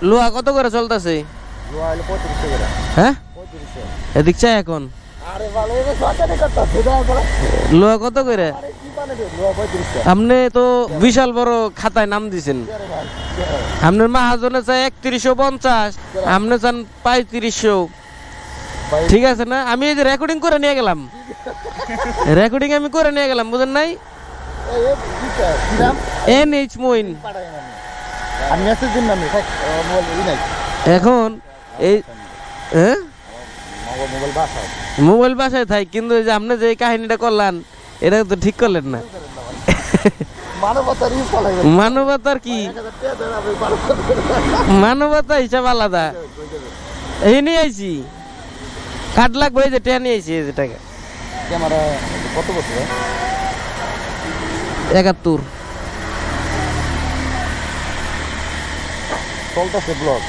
লোহা কত করে চলতেছে? লোহা হলো 3500 করে। হ্যাঁ 3500। এদিক চাই এখন আরে ভালো এটা সরকারি কথা সেটা বলা। লোহা কত করে? আরে কি মানে রে লোহা 3500। আপনি তো বিশাল বড় খাতায় নাম দিছেন। আরে ভাই আপনার মাহাজনে চাই 3150, আপনি চান 3500। ভাই ঠিক আছে না? আমি এই যে রেকর্ডিং করে নিয়ে গেলাম, রেকর্ডিং আমি করে নিয়ে গেলাম, বুঝেন নাই? এই কি নাম NH মইন। পাঠাই আমি মেসেজ দিন না আমি মোবাইল নাই এখন এই হ্যাঁ মোবাইল বাসা মোবাইল বাসায় থাই, কিন্তু এই যে আপনি যে কাহিনীটা করলেন এটা তো ঠিক করলেন না। মানবতার ফলাই মানবতার কি? মানবতা হিসাব আলাদা। এই নিয়ে আইছি কাট লাগবে, এই যে টেনে নিয়ে আইছি, এই যে টাকা ক্যামেরা কত বছর 71 চলতেছে ব্লগ